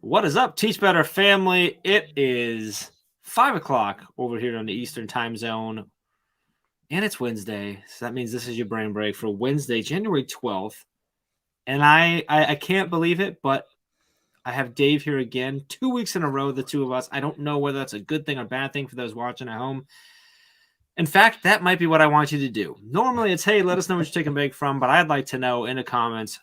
What is up, Teach Better family? It is 5 o'clock over here on the Eastern time zone, and it's Wednesday. So that means this is your brain break for Wednesday, January 12th. And I can't believe it, but I have Dave here again, 2 weeks in a row, the two of us. I don't know whether that's a good thing or bad thing for those watching at home. In fact, that might be what I want you to do. Normally it's, hey, let us know what you're taking a break from, but I'd like to know in the comments,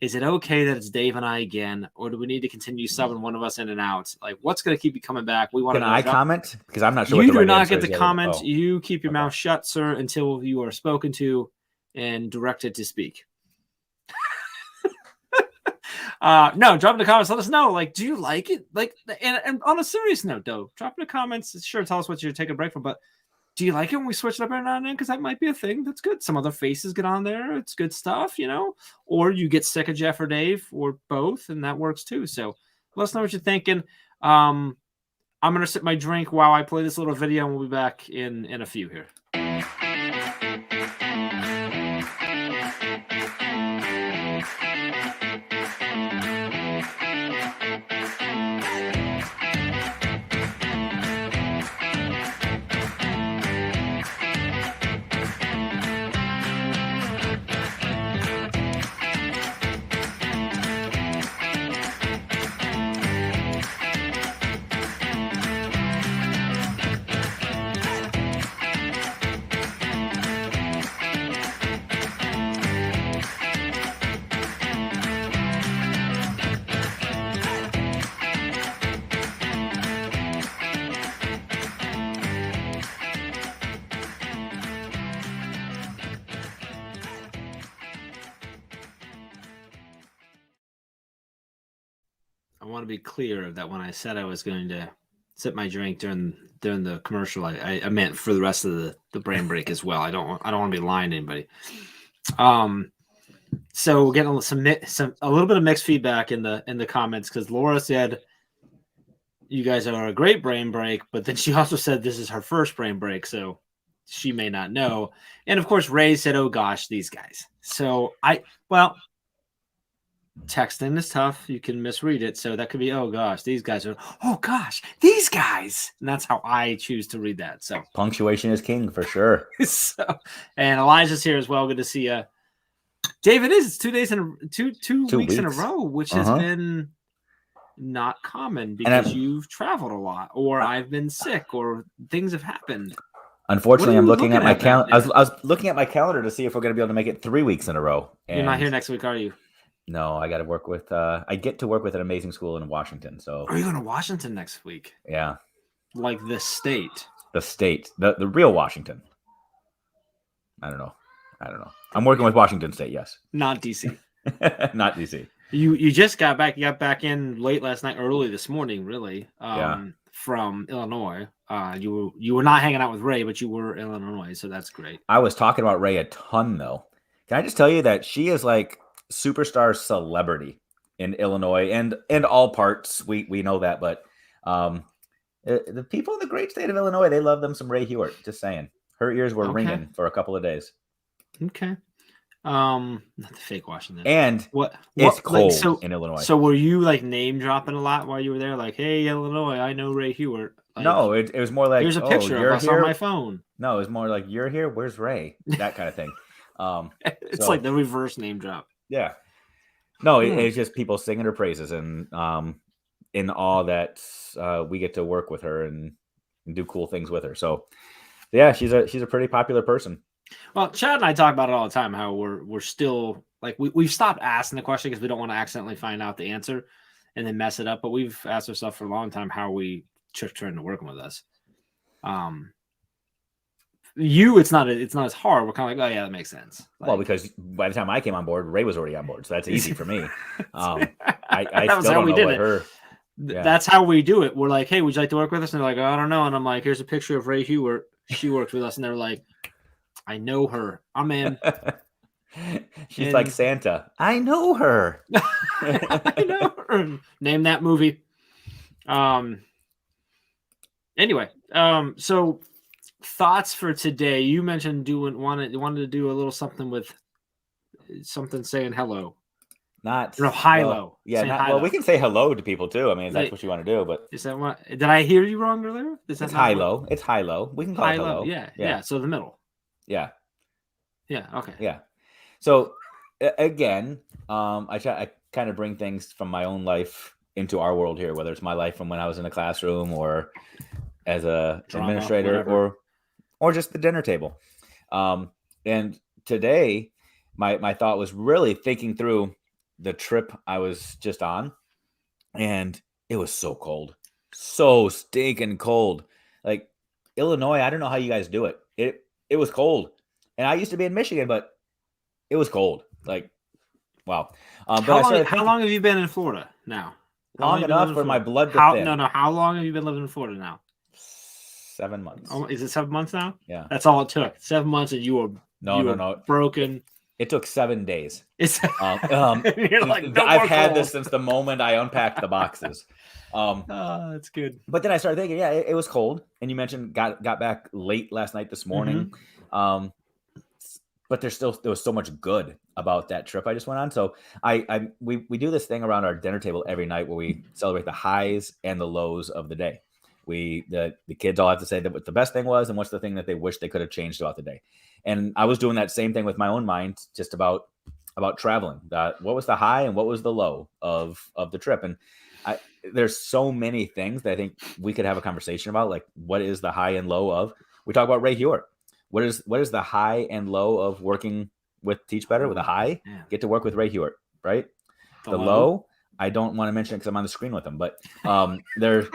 is it okay that it's Dave and I again, or do we need to continue subbing one of us in and out? Like, what's going to keep you coming back? We want Can to know. I comment? Because I'm not sure. You what the do right not answer get is to yet. comment. Oh, You keep your okay. mouth shut, sir, until you are spoken to and directed to speak. No, drop in the comments. Let us know. Like, do you like it? Like, and on a serious note, though, drop in the comments. Sure, tell us what you're taking a break from, but do you like it when we switch it up every now and then? Because that might be a thing. That's good. Some other faces get on there. It's good stuff, you know? Or you get sick of Jeff or Dave or both, and that works too. So let us know what you're thinking. I'm going to sip my drink while I play this little video, and we'll be back in a few here. I want to be clear that when I said I was going to sip my drink during the commercial, I meant for the rest of the brain break as well. I don't want to be lying to anybody. So we're getting a little bit of mixed feedback in the comments because Laura said you guys are a great brain break, but then she also said this is her first brain break, so she may not know. And of course, Ray said, "Oh gosh, these guys." So texting is tough. You can misread it. So that could be, oh gosh, these guys are, oh gosh, these guys. And that's how I choose to read that. So punctuation is king for sure. And Elijah's here as well. Good to see you. David It's 2 days in two weeks in a row, which has been not common because you've traveled a lot, or I've been sick, or things have happened. Unfortunately, I'm looking at my calendar. I was looking at my calendar to see if we're going to be able to make it 3 weeks in a row. And you're not here next week, are you? No, I got to work with. I get to work with an amazing school in Washington. So are you going to Washington next week? Yeah, like the state, the real Washington. I don't know. I'm working with Washington State. Yes, not DC. Not DC. You just got back. You got back in late last night, early this morning, really. From Illinois. You were not hanging out with Ray, but you were in Illinois, so that's great. I was talking about Ray a ton, though. Can I just tell you that she is like superstar celebrity in Illinois and all parts. We know that, but the people in the great state of Illinois, they love them some Ray Hewart. Just saying, her ears were ringing for a couple of days. Okay. Not the fake Washington. And it's cold in Illinois. So were you like name dropping a lot while you were there? Like, hey, Illinois, I know Ray Hewart. Like, no, it was more like, here's a picture of us on my phone. No, it was more like, you're here. Where's Ray? That kind of thing. It's like the reverse name drop. Yeah. No, it's just people singing her praises and in awe that we get to work with her and do cool things with her. So yeah, she's a pretty popular person. Well, Chad and I talk about it all the time, how we're still like we've stopped asking the question because we don't want to accidentally find out the answer and then mess it up. But we've asked ourselves for a long time how we tricked her into working with us. It's not as hard. We're kind of like, oh yeah, that makes sense. Like, well, because by the time I came on board, Ray was already on board, so that's easy for me. I that still don't know what her. Yeah. That's how we do it. We're like, hey, would you like to work with us? And they're like, I don't know. And I'm like, here's a picture of Ray Hewart. She worked with us, and they're like, I know her. I'm in. She's like Santa. I know her. I know her. Name that movie. Anyway, so thoughts for today. You mentioned wanted to do a little something with something saying hello. Not No, high well. low. Yeah, Saying not high well. We low. can say hello to people too. I mean, if that's Like, what you want to do, but is that what? Did I hear you wrong earlier? Is that it's not high what? low. It's high low. We can call it High low. hello. Yeah, Yeah, yeah. So the middle. yeah, Yeah. Okay. yeah. So again, I kind of bring things from my own life into our world here, whether it's my life from when I was in a classroom or as a Drama, administrator whatever. or just the dinner table. And today, my thought was really thinking through the trip I was just on, and it was so cold, so stinking cold. Like Illinois, I don't know how you guys do it. It was cold, and I used to be in Michigan, but it was cold. Like wow. But I started How thinking long have you been in Florida now? How long long have you been living enough in for my Florida? blood to How no thin. no? How long have you been living in Florida now? 7 months. Oh, is it 7 months now? Yeah. That's all it took. 7 months, and No, you no, were no. broken. It took 7 days. It's Um, you're like no I've more had cold. this since the moment I unpacked the boxes. That's good. But then I started thinking, yeah, it was cold. And you mentioned got back late last night, this morning. Um, but there was so much good about that trip I just went on. So we do this thing around our dinner table every night where we celebrate the highs and the lows of the day. The kids all have to say that what the best thing was and what's the thing that they wish they could have changed about the day. And I was doing that same thing with my own mind, just about traveling. What was the high and what was the low of the trip? And there's so many things that I think we could have a conversation about. Like, what is the high and low of? We talk about Ray Hewitt. What is the high and low of working with Teach Better? With a high, get to work with Ray Hewitt, right? The low, I don't want to mention it because I'm on the screen with him, but there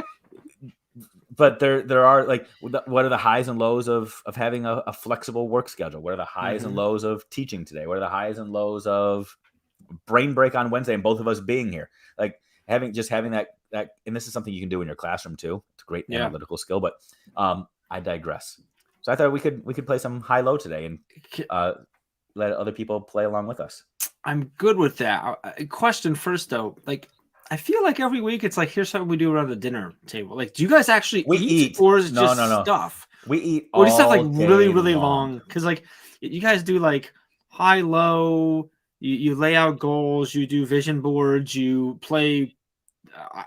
are like, what are the highs and lows of having a flexible work schedule? What are the highs and lows of teaching today? What are the highs and lows of brain break on Wednesday and both of us being here? Like having that, and this is something you can do in your classroom too. It's a great analytical skill, but I digress. So I thought we could play some high low today and let other people play along with us. I'm good with that. Question first though, like I feel like every week it's like, here's something we do around the dinner table. Like, do you guys actually eat, or is it just stuff? We eat or do you stuff like day really really long? Because like you guys do like high low. You lay out goals. You do vision boards. You play.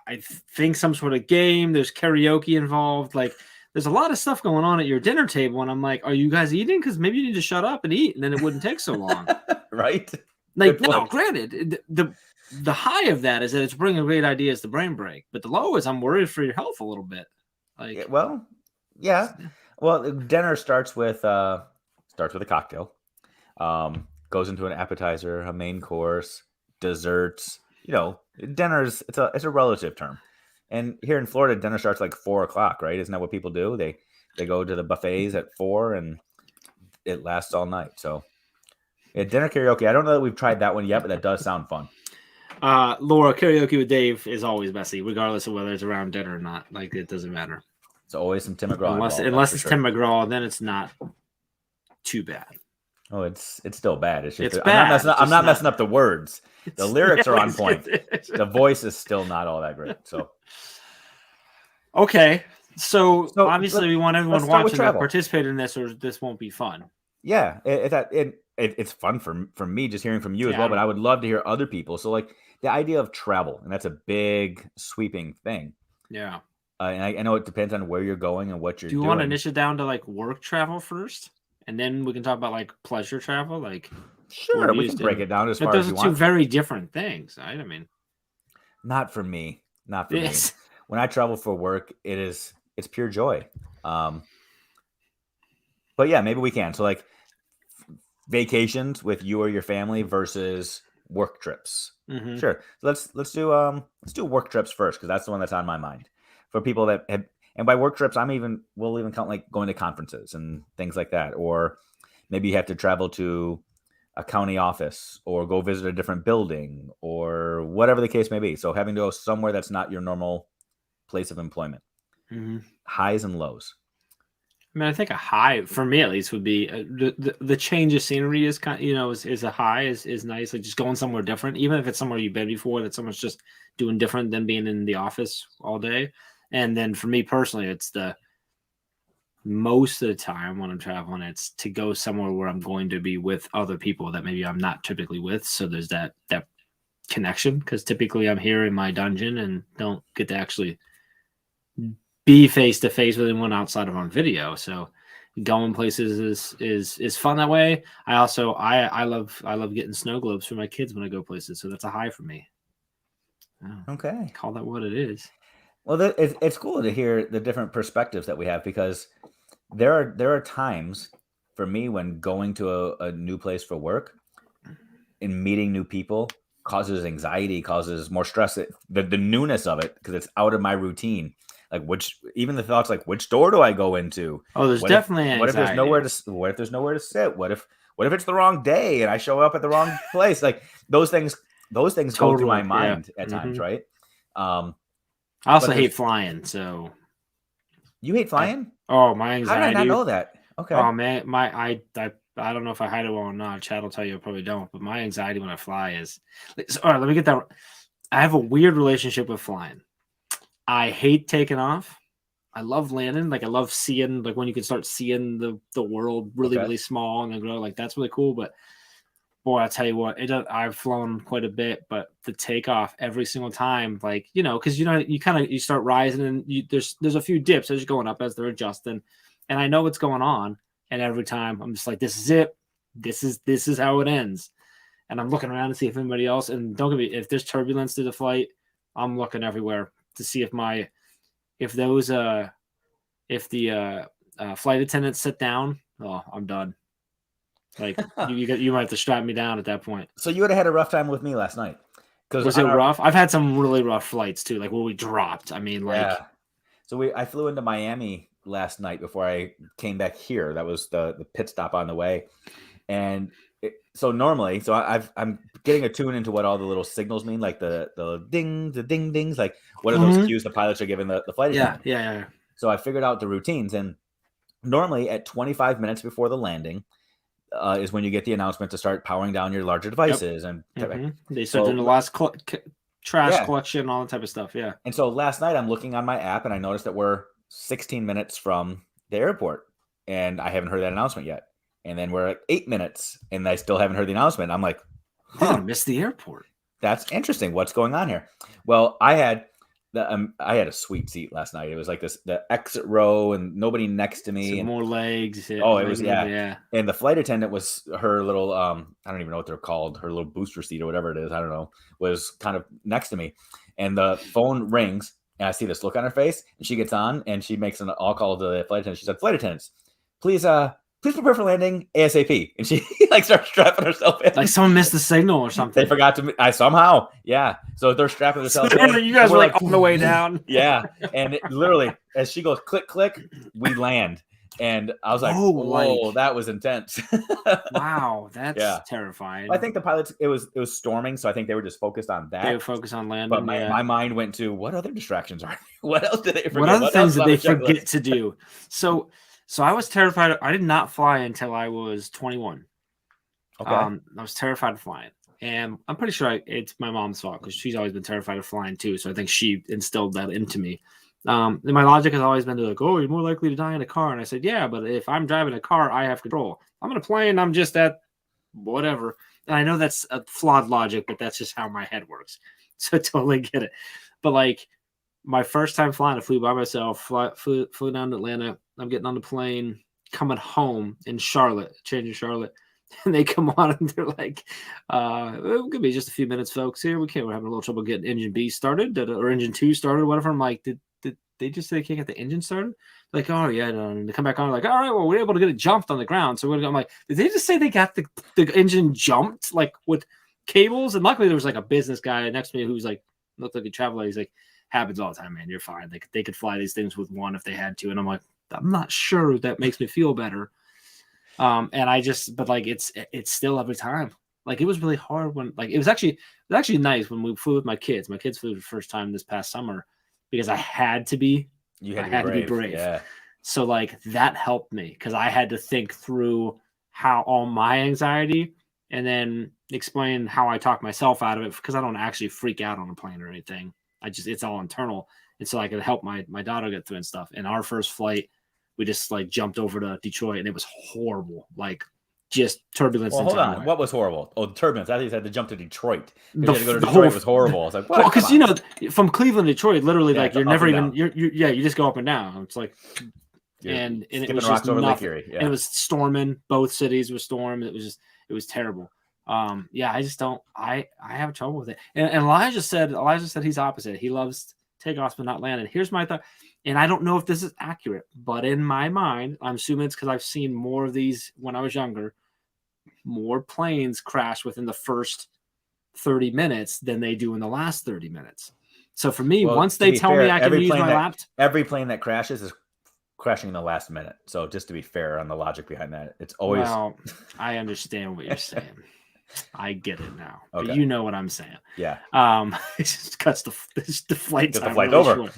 I think some sort of game. There's karaoke involved. Like there's a lot of stuff going on at your dinner table, and I'm like, are you guys eating? Because maybe you need to shut up and eat, and then it wouldn't take so long. Right? Like no, granted, the high of that is that it's bringing great ideas to Brain Break, but the low is I'm worried for your health a little bit. Like, well, dinner starts with a cocktail, goes into an appetizer, a main course, desserts. You know, dinner's it's a relative term, and here in Florida, dinner starts like 4:00, right? Isn't that what people do? They go to the buffets at 4, and it lasts all night. So, yeah, dinner karaoke. I don't know that we've tried that one yet, but that does sound fun. Laura, karaoke with Dave is always messy, regardless of whether it's around dinner or not. Like it doesn't matter. It's always some Tim McGraw unless it's Tim McGraw, then it's not too bad. Oh, it's still bad. It's just bad. I'm not messing up the words. The lyrics are on point. The voice is still not all that great. So okay. So obviously we want everyone watching to participate in this, or this won't be fun. Yeah, it's fun for me just hearing from you as well, but I would love to hear other people. So like the idea of travel, and that's a big sweeping thing. Yeah. And I know it depends on where you're going and what you're doing. Do you want to niche it down to like work travel first? And then we can talk about like pleasure travel? Like sure, we can break it down as far as you want. Those are two very different things, right? I mean, not for me. Not for me. When I travel for work, it's pure joy. But yeah, maybe we can. So like vacations with you or your family versus work trips. Mm-hmm. Sure. So let's do work trips first, because that's the one that's on my mind. For people that have, and by work trips, we'll even count like going to conferences and things like that. Or maybe you have to travel to a county office or go visit a different building or whatever the case may be. So having to go somewhere that's not your normal place of employment. Mm-hmm. Highs and lows. I mean, I think a high for me at least would be the change of scenery is kind of, is a high is nice. Like just going somewhere different, even if it's somewhere you've been before, that someone's just doing different than being in the office all day. And then for me personally, it's the most of the time when I'm traveling, it's to go somewhere where I'm going to be with other people that maybe I'm not typically with. So there's that connection, because typically I'm here in my dungeon and don't get to actually be face to face with anyone outside of on video. So going places is fun that way. I love getting snow globes for my kids when I go places, so that's a high for me. Oh, Okay. call that what it is. Well, it's cool to hear the different perspectives that we have, because there are times for me when going to a new place for work and meeting new people causes anxiety, causes more stress. The newness of it, because it's out of my routine. Like even the thoughts like, which door do I go into? Oh, there's definitely anxiety. What if there's nowhere to sit? What if it's the wrong day and I show up at the wrong place? Like those things Totally, go through my mind at times, right? I also hate flying. So you hate flying? My anxiety. How did I not know that? Okay. Oh man, I don't know if I hide it well or not. Chad will tell you I probably don't. But my anxiety when I fly is. All right, let me get that. I have a weird relationship with flying. I hate taking off. I love landing. Like I love seeing, like when you can start seeing the world really small and then grow. Like that's really cool. But boy, I tell you what, I've flown quite a bit, but the takeoff every single time, like because you start rising and there's a few dips as you're going up as they're adjusting, and I know what's going on, and every time I'm just like, this is it, this is how it ends, and I'm looking around to see if anybody else, and don't get me, if there's turbulence through the flight, I'm looking everywhere to see if the flight attendants sit down, oh, I'm done. Like you might have to strap me down at that point. So you would have had a rough time with me last night. Was it rough? I've had some really rough flights too, like where we dropped. I mean, like. So I flew into Miami last night before I came back here. That was the pit stop on the way, and I'm getting attuned into what all the little signals mean, like the ding dings, like what are those cues the pilots are giving the flight attendant. Yeah. So I figured out the routines, and normally at 25 minutes before the landing is when you get the announcement to start powering down your larger devices. Yep. And they start doing the last trash collection, all that type of stuff. Yeah. And so last night I'm looking on my app and I noticed that we're 16 minutes from the airport and I haven't heard that announcement yet. And then we're at 8 minutes and I still haven't heard the announcement. I'm like, I missed the airport. That's interesting. What's going on here? Well, I had a sweet seat last night. It was like the exit row and nobody next to me. More legs. It was, yeah. And the flight attendant was her little, I don't even know what they're called. Her little booster seat or whatever it is. I don't know, was kind of next to me. And the phone rings and I see this look on her face and she gets on and she makes an all call to the flight attendant. She said, "Flight attendants, please prepare for landing ASAP." And she like starts strapping herself in. Like someone missed the signal or something. They forgot to. Somehow, yeah. So they're strapping themselves in. You guys were like on the way down. Yeah, and literally, as she goes click click, we land, and I was like, "Whoa, that was intense." Wow, that's terrifying. I think the pilots. It was storming, so I think they were just focused on that. They were focused on landing. But my mind went to what other distractions are? What else did they forget? What other things did they forget to do? So I was terrified. I did not fly until I was 21. Okay. I was terrified of flying. And I'm pretty sure it's my mom's fault because she's always been terrified of flying too. So I think she instilled that into me. And my logic has always been to like, oh, you're more likely to die in a car. And I said, yeah, but if I'm driving a car, I have control. I'm in a plane. I'm just at whatever. And I know that's a flawed logic, but that's just how my head works. So I totally get it. But like my first time flying, I flew by myself, flew down to Atlanta. I'm getting on the plane, coming home in Charlotte, changing Charlotte. And they come on and they're like, it could be just a few minutes, folks. Here we're having a little trouble getting engine B started or engine 2 started or whatever. I'm like, did they just say they can't get the engine started? They're like, oh yeah, no. And they come back on like, all right, well, we're able to get it jumped on the ground. So I'm like, did they just say they got the engine jumped like with cables? And luckily there was like a business guy next to me who's like looked like a traveler. He's like, happens all the time, man. You're fine. They could fly these things with one if they had to. And I'm like, I'm not sure that makes me feel better. And but like it's still every time. Like it was really hard when like it was actually nice when we flew with my kids. My kids flew the first time this past summer because I had to be. You had to be brave. Yeah. So like that helped me because I had to think through how all my anxiety and then explain how I talk myself out of it because I don't actually freak out on a plane or anything. It's all internal. And so I could help my daughter get through and stuff. And our first flight, we just like jumped over to Detroit and it was horrible. Like just turbulence Well, the hold entire on. way. What was horrible? Oh, the turbulence. I thought you had to jump to Detroit. The, You had to go to the Detroit. whole It was horrible. I was like, what? well, because Come on. from Cleveland to Detroit, literally Yeah, like you're up never and even down. you just go up and down. It's like You're and it skipping was just rocks over Lake nothing. Erie. And Yeah. it was storming. Both cities were storm. It was terrible. Yeah, I just don't. I have trouble with it. And Elijah said he's opposite. He loves takeoffs but not landing. Here's my thought, and I don't know if this is accurate, but in my mind, I'm assuming it's because I've seen more of these when I was younger. More planes crash within the first 30 minutes than they do in the last 30 minutes. So for me, Well, once to they be tell fair, me I can use my laptop, every plane that crashes is crashing in the last minute. So just to be fair on the logic behind that, it's always. well, I understand what you're saying. I get it now, Okay. but you know what I'm saying. Yeah. It just cuts the flight Get the time flight really over. short.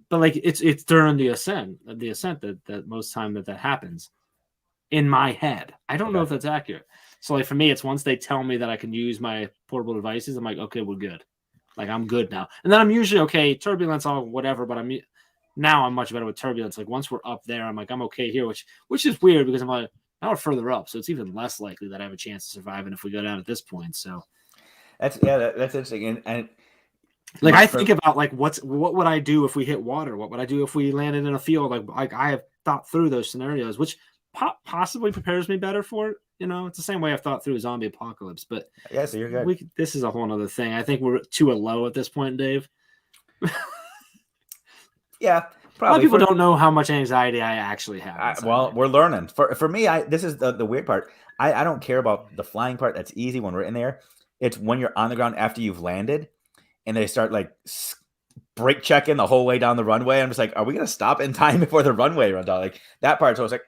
But like it's during the ascent that most time that happens in my head. I don't know if that's accurate. So like for me, it's once they tell me that I can use my portable devices, I'm like, okay, we're good. Like I'm good now. And then I'm usually okay, turbulence, all whatever, but I'm much better with turbulence. Like once we're up there, I'm like, I'm okay here, which is weird because I'm like, now we're further up, so it's even less likely that I have a chance to survive. And if we go down at this point, so that's interesting. And like I think about like what would I do if we hit water? What would I do if we landed in a field? Like I have thought through those scenarios, which possibly prepares me better for it. You know, it's the same way I've thought through a zombie apocalypse. But yeah, so you're good. This is a whole other thing. I think we're too low at this point, Dave. Yeah. Probably. A lot of people don't know how much anxiety I actually have. Well, we're learning. For me, this is the weird part. I don't care about the flying part. That's easy when we're in there. It's when you're on the ground after you've landed and they start like brake checking the whole way down the runway. I'm just like, are we going to stop in time before the runway runs out? Like that part. So I was like,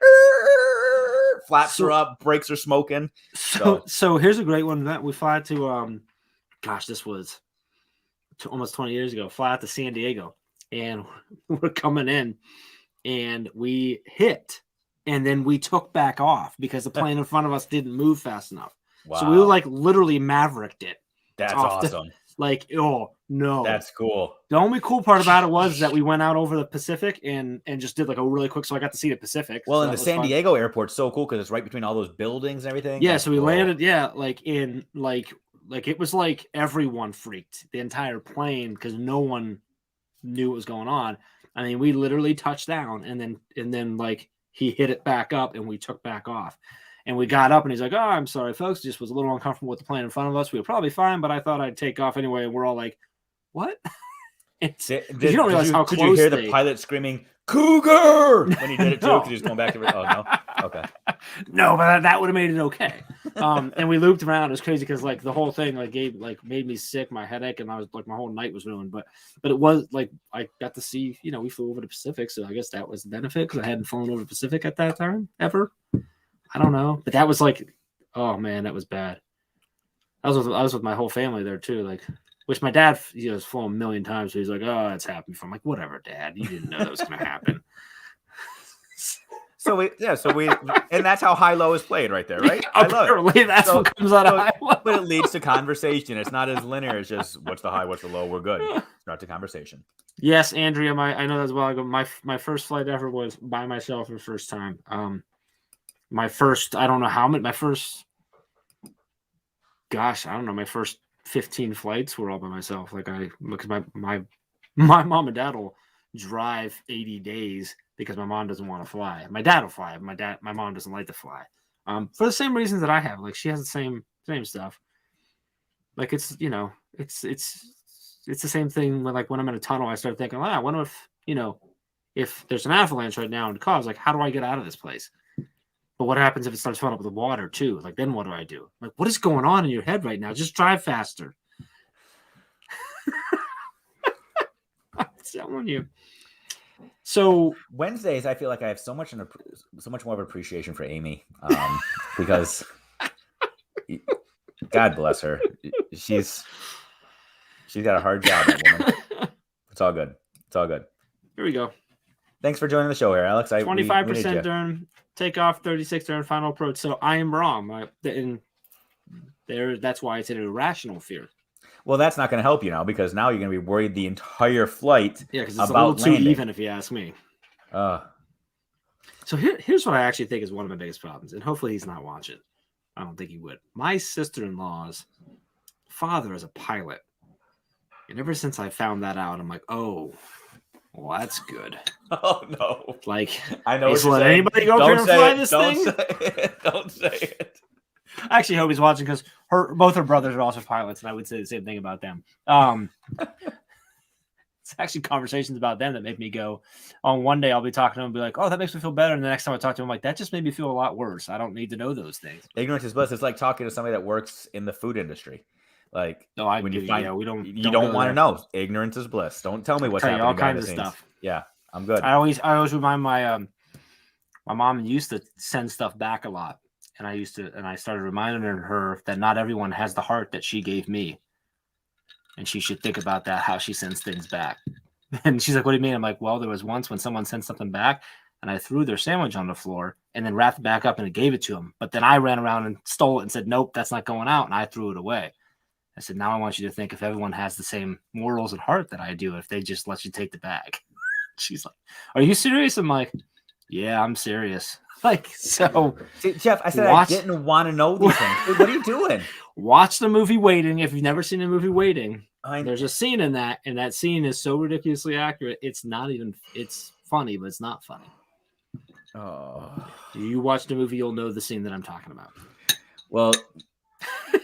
flaps are up, brakes are smoking. So here's a great one that we fly to, this was almost 20 years ago, fly out to San Diego. And we're coming in and we hit and then we took back off because the plane in front of us didn't move fast enough. Wow. So we were like literally mavericked it. That's awesome. Oh no. That's cool. The only cool part about it was that we went out over the Pacific and just did like a really quick, so I got to see the Pacific. Well, so and the San Diego airport's so cool because it's right between all those buildings and everything. Yeah, so we landed, like in like it was like everyone freaked, the entire plane, because no one knew what was going on. I mean, we literally touched down and then like he hit it back up and we took back off. And we got up and he's like, oh, I'm sorry, folks. Just was a little uncomfortable with the plane in front of us. We were probably fine, but I thought I'd take off anyway. And we're all like, what? You don't realize how close. Did you hear the pilot screaming, Cougar, when he did it too? Because he was going back to. Oh, no? Okay. No, but that would have made it okay. And we looped around. It was crazy because like the whole thing made me sick, my headache, and I was like my whole night was ruined. But it was like I got to see, we flew over the Pacific, so I guess that was the benefit because I hadn't flown over the Pacific at that time ever. I don't know, but that was like, oh man, that was bad. I was with my whole family there too, like, which my dad has flown a million times, so he's like, oh, it's happened. I'm like, whatever, Dad, you didn't know that was going to happen. So we, and that's how high-low is played right there, right? I love it. That's what comes out of high-low. But it leads to conversation. It's not as linear. It's just what's the high, what's the low. We're good. Start the conversation. Yes, Andrea, I know that as well. I go, my first flight ever was by myself for the first time. My first, I don't know how many. My first 15 flights were all by myself. Because my mom and dad will drive 80 days because my mom doesn't want to fly. My dad will fly. My mom doesn't like to fly. For the same reasons that I have. Like she has the same stuff. Like it's the same thing when I'm in a tunnel, I start thinking, I wonder if there's an avalanche right now in the cause, like how do I get out of this place? But what happens if it starts filling up with water too? Like then what do I do? Like what is going on in your head right now? Just drive faster. I'm telling you. So Wednesdays, I feel like I have so much more of an appreciation for Amy, because God bless her, she's got a hard job, that woman. It's all good. Here we go. Thanks for joining the show here, Alex. 25% during takeoff, 36 during final approach. So I am wrong. That's why it's an irrational fear. Well, that's not going to help you now because now you're going to be worried the entire flight. Yeah, because it's a little too even, if you ask me. So here's what I actually think is one of my biggest problems, and hopefully he's not watching. I don't think he would. My sister-in-law's father is a pilot, and ever since I found that out, I'm like, oh, well, that's good. Oh no! Like, I know. He's let anybody go up here and fly this Don't thing? say it. Don't say it. I actually hope he's watching because both her brothers are also pilots, and I would say the same thing about them. It's actually conversations about them that make me go, on one day I'll be talking to him and be like, oh, that makes me feel better. And the next time I talk to him, I'm like, that just made me feel a lot worse. I don't need to know those things. Ignorance is bliss. It's like talking to somebody that works in the food industry. Like, No, I when do. you find, Yeah, you don't want to know. Ignorance is bliss. Don't tell me what's happening all behind kinds the of scenes. stuff. Yeah, I'm good. I always remind my mom used to send stuff back a lot, and I started reminding her that not everyone has the heart that she gave me, and she should think about that, how she sends things back. And she's like, what do you mean? I'm like, well, there was once when someone sent something back and I threw their sandwich on the floor and then wrapped it back up and gave it to them. But then I ran around and stole it and said, nope, that's not going out. And I threw it away. I said, now I want you to think if everyone has the same morals and heart that I do, if they just let you take the bag. She's like, are you serious? I'm like, yeah, I'm serious. Like, so. See, Jeff, I said I didn't want to know these things. Dude, what are you doing? Watch the movie Waiting. If you've never seen the movie Waiting, there's a scene in that, and that scene is so ridiculously accurate. It's funny, but it's not funny. Oh. If you watch the movie, you'll know the scene that I'm talking about. Well,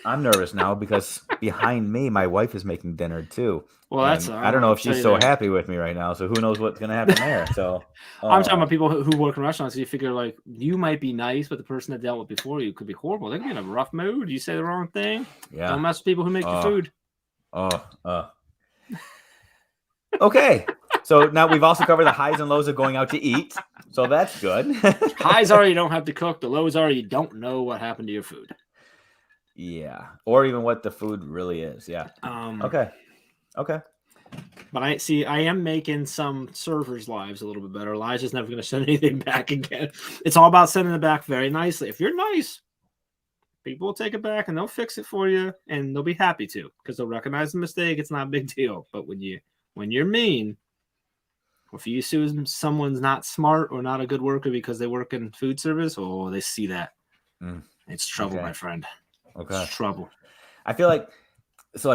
I'm nervous now because behind me, my wife is making dinner too. Well, I don't know if she's so happy with me right now. So who knows what's going to happen there? So I'm talking about people who work in restaurants. So you figure like you might be nice, but the person that dealt with before you could be horrible. They could be in a rough mood. You say the wrong thing. Yeah. Don't mess with people who make your food. Okay. So now we've also covered the highs and lows of going out to eat. So that's good. Highs are you don't have to cook. The lows are you don't know what happened to your food. Yeah. Or even what the food really is. Yeah. Okay. But I am making some servers' lives a little bit better. Elijah's never going to send anything back again. It's all about sending it back very nicely. If you're nice, people will take it back and they'll fix it for you, and they'll be happy to because they'll recognize the mistake. It's not a big deal. But when you're mean, if you assume someone's not smart or not a good worker because they work in food service, they see that. It's trouble, my friend. Okay. It's trouble. I feel like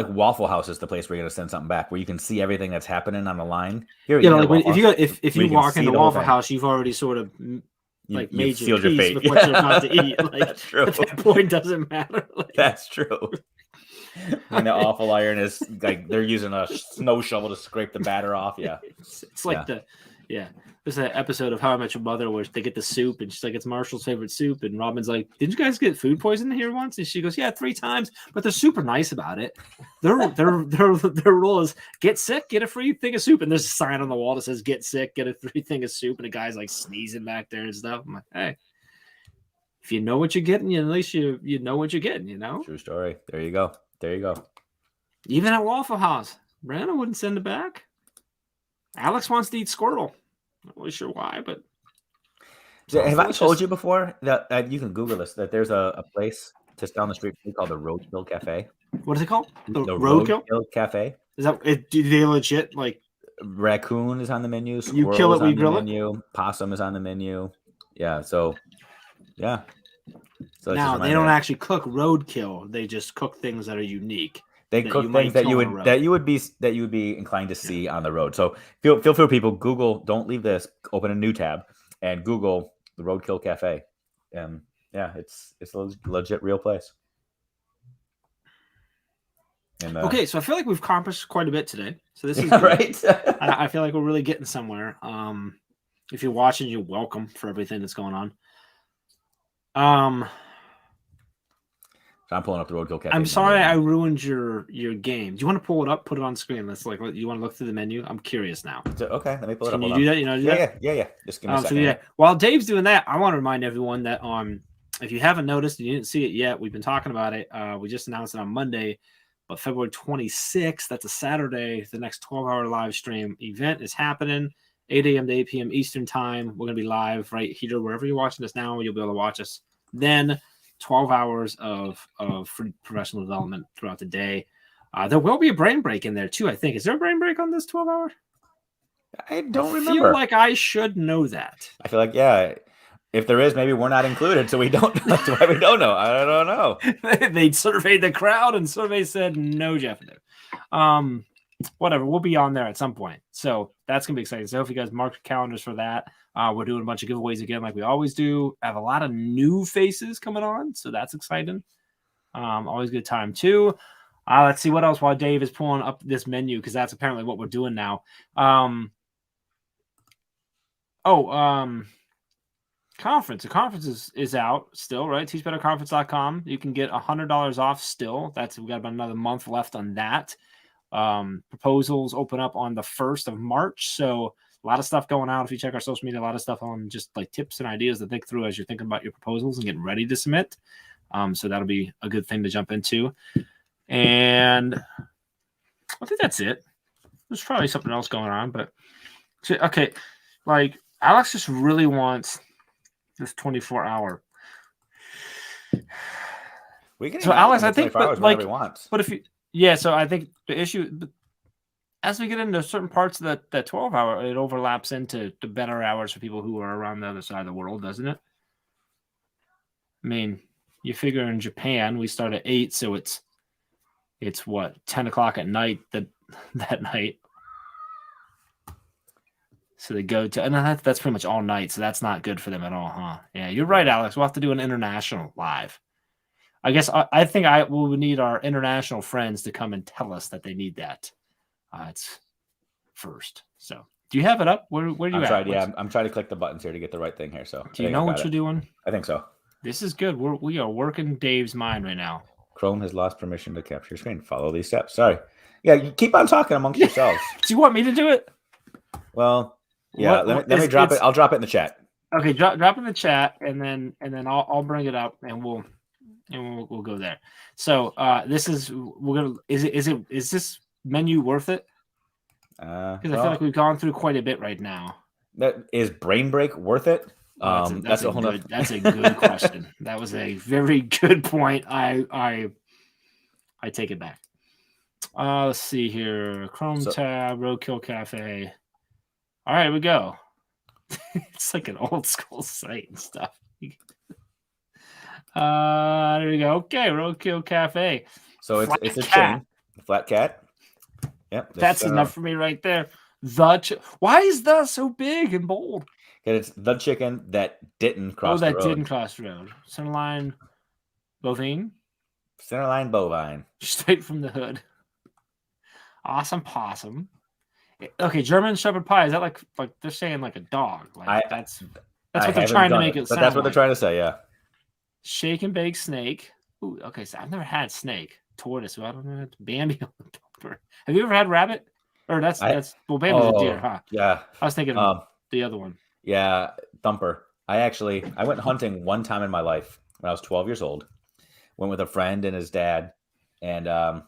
Waffle House is the place where you're gonna send something back, where you can see everything that's happening on the line. Here, if you walk into Waffle House, you've already sort of made your peace with what you're about to eat. Like, that's true. At that point, doesn't matter. Like, that's true. When the awful iron is like they're using a snow shovel to scrape the batter off. Yeah, it's like There's an episode of How I Met Your Mother where they get the soup and she's like, it's Marshall's favorite soup. And Robin's like, didn't you guys get food poisoning here once? And she goes, yeah, 3 times. But they're super nice about it. Their rule is get sick, get a free thing of soup. And there's a sign on the wall that says get sick, get a free thing of soup. And the guy's like sneezing back there and stuff. I'm like, hey, if you know what you're getting, at least you know what you're getting, you know? True story. There you go. Even at Waffle House, Brandon wouldn't send it back. Alex wants to eat squirrel. Not really sure why, but have I told you before that you can Google this, that there's a place just down the street called the Roadkill Cafe? What is it called? The Roadkill Cafe. Is that it? Do they legit like raccoon is on the menu? You kill it, we grill it. Possum is on the menu. Yeah. So yeah. So now they don't actually cook roadkill. They just cook things that are unique. They cook things that you would be inclined to see on the road. So feel free, people. Google. Don't leave this. Open a new tab and Google the Roadkill Cafe. And yeah, it's a legit real place. And, okay, so I feel like we've accomplished quite a bit today. So this is right. I feel like we're really getting somewhere. If you're watching, you're welcome for everything that's going on. I'm pulling up the Roadkill Cafe. I'm sorry I ruined your game. Do you want to pull it up? Put it on screen. Let's you want to look through the menu? I'm curious now. Okay, let me pull it up. Can you do that? You know, yeah. Just give me a second. So while Dave's doing that, I want to remind everyone that if you haven't noticed and you didn't see it yet, we've been talking about it. We just announced it on Monday, but February 26th, that's a Saturday, the next 12-hour live stream event is happening, 8 a.m. to 8 p.m. Eastern time. We're going to be live right here, wherever you're watching us now. You'll be able to watch us then. 12 hours of free professional development throughout the day. There will be a brain break in there too, I think. Is there a brain break on this 12-hour? I don't feel remember. like I should know that. I feel like, yeah, if there is, maybe we're not included, so we don't. That's why we don't know. I don't know. They surveyed the crowd, and survey said no, Jeff. Whatever. We'll be on there at some point, so that's gonna be exciting. So, if you guys mark your calendars for that, we're doing a bunch of giveaways again, like we always do. I have a lot of new faces coming on, so that's exciting. Always a good time too. Let's see what else while Dave is pulling up this menu, because that's apparently what we're doing now. Conference. The conference is out still, right? teachbetterconference.com. You can get $100 off still. We've got about another month left on that. Proposals open up on the 1st of March. So a lot of stuff going out. If you check our social media, a lot of stuff on just like tips and ideas to think through as you're thinking about your proposals and getting ready to submit. So that'll be a good thing to jump into. And I think that's it. There's probably something else going on, but okay. Like Alex just really wants this 24-hour. We can. So Alex, I think, but like, he wants. But so I think the issue, as we get into certain parts of that 12-hour, it overlaps into the better hours for people who are around the other side of the world, doesn't it? I mean, you figure in Japan we start at 8, so it's what, 10 o'clock at night that night. So they go to, and that's pretty much all night. So that's not good for them at all, huh? Yeah, you're right, Alex. We'll have to do an international live. I guess I think we would need our international friends to come and tell us that they need that. It's first. So do you have it up? Where are you at? I'm trying to click the buttons here to get the right thing here. So do you know what you're doing? I think so. This is good. We are working Dave's mind right now. Chrome has lost permission to capture your screen. Follow these steps. Sorry. Yeah, you keep on talking amongst yourselves. Do you want me to do it? Well, yeah. Let me drop it. I'll drop it in the chat. Okay, drop in the chat, and then I'll bring it up, and we'll go there. So this is is this menu worth it? Because I feel like we've gone through quite a bit right now. That is Brain Break worth it? That's a good question. That was a very good point. I take it back. Let's see here. Chrome tab, Roadkill Cafe. All right, we go. It's like an old school site and stuff. There we go. Okay, Roadkill Cafe. So it's a chain. Flat cat. Yep. That's enough for me right there. Why is the so big and bold? It's the chicken that didn't cross the road. Didn't cross the road. Centerline bovine. Centerline bovine. Straight from the hood. Awesome possum. Okay, German Shepherd pie. Is that like they're saying like a dog? Like that's what they're trying to make it sound. That's what they're trying to say, yeah. Shake and bake snake. Ooh, okay, so I've never had snake. Tortoise. Well, I don't know. Bambi. Have you ever had rabbit? Or that's Bambi's a deer, huh? Yeah. I was thinking the other one. Yeah, thumper. I went hunting one time in my life when I was 12 years old. Went with a friend and his dad, and I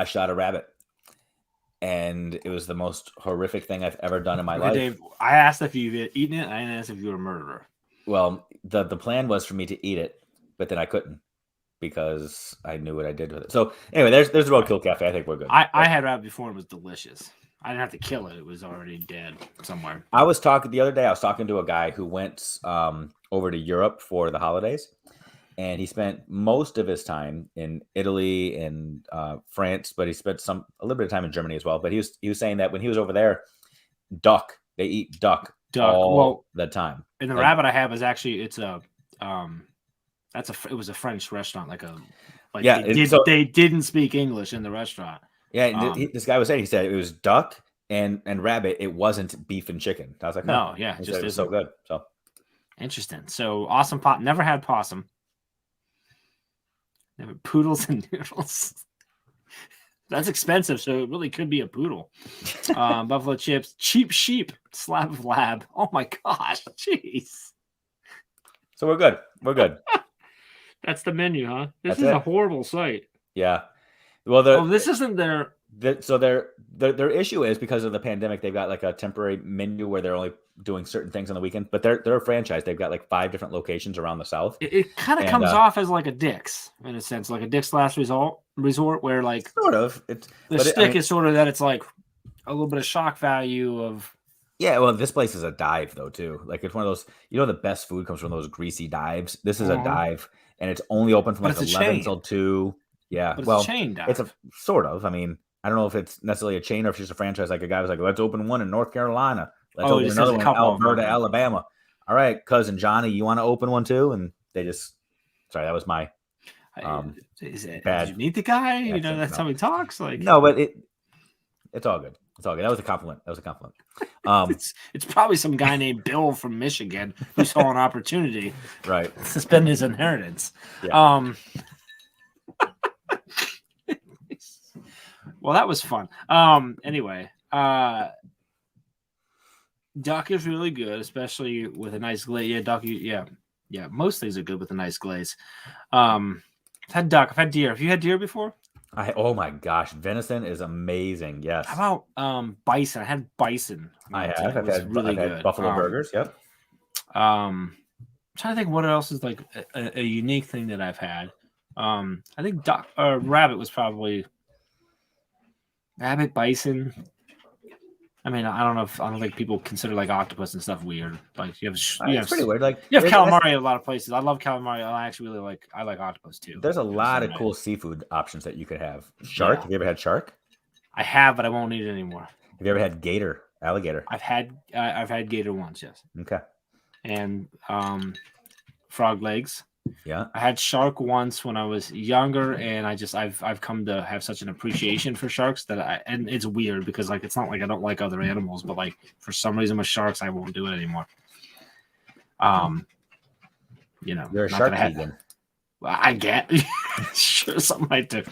shot a rabbit. And it was the most horrific thing I've ever done in my life. Dave, I asked if you've eaten it. I didn't ask if you were a murderer. Well, the plan was for me to eat it, but then I couldn't because I knew what I did with it. So anyway, there's the Roadkill Cafe. I think we're good. I had rabbit before. It was delicious. I didn't have to kill it. It was already dead somewhere. The other day, I was talking to a guy who went over to Europe for the holidays. And he spent most of his time in Italy and France, but he spent a little bit of time in Germany as well. But he was saying that when he was over there, they eat duck all the time. And the rabbit I have is actually it was a French restaurant, they didn't speak English in the restaurant. Yeah, this guy was saying, he said it was duck and rabbit. It wasn't beef and chicken. I was like, no, yeah, it was so good. So interesting. So awesome never had possum. Never poodles and noodles. That's expensive, so it really could be a poodle. Buffalo chips, cheap sheep, slab of lab. Oh my gosh, jeez. So we're good. We're good. That's the menu, huh? This is a horrible site. Yeah. Well, this isn't their. So their issue is because of the pandemic, they've got like a temporary menu where they're only doing certain things on the weekend, but they're a franchise. They've got like 5 different locations around the South. It kind of comes off as like a Dick's in a sense, like a Dick's Last Resort, where like sort of is sort of that it's like a little bit of shock value of. Yeah, well, this place is a dive though too. Like it's one of those, the best food comes from those greasy dives. This is a dive, and it's only open from But like it's a 11 chain. till 2. Yeah, But it's a well, chain it's a dive. sort of. I mean, I don't know if it's necessarily a chain or if it's just a franchise. Like a guy was like, "Let's open one in North Carolina. Let's Oh, it open just has another a one in couple of them. Alberta, Okay. Alabama." All right, cousin Johnny, you want to open one too? And they just, sorry, that was my Did you bad meet the guy? accent. That's No, how he talks. Like no, but it's all good. It's all good. That was a compliment. That was a compliment. it's probably some guy named Bill from Michigan who saw an opportunity Right. to spend his inheritance. Yeah. Well, that was fun. Anyway, duck is really good, especially with a nice glaze. Yeah, duck. Yeah. Most things are good with a nice glaze. I've had duck. I've had deer. Have you had deer before? Oh my gosh, venison is amazing. Yes. How about bison? I had bison. I have. It was really I've had good. buffalo burgers. Yep. I'm trying to think what else is like a unique thing that I've had. I think duck or rabbit was probably rabbit, bison. I mean, I don't think people consider like octopus and stuff weird. Like It's pretty weird. Like you have calamari at a lot of places. I love calamari. I actually really like octopus too. There's a lot of cool seafood options that you could have. Shark. Yeah. Have you ever had shark? I have, but I won't eat it anymore. Have you ever had gator? Alligator? I've had gator once, yes. Okay. And frog legs. Yeah. I had shark once when I was younger, and I've come to have such an appreciation for sharks and it's weird because like it's not like I don't like other animals, but like for some reason with sharks I won't do it anymore. You're a shark vegan. I get sure something like that.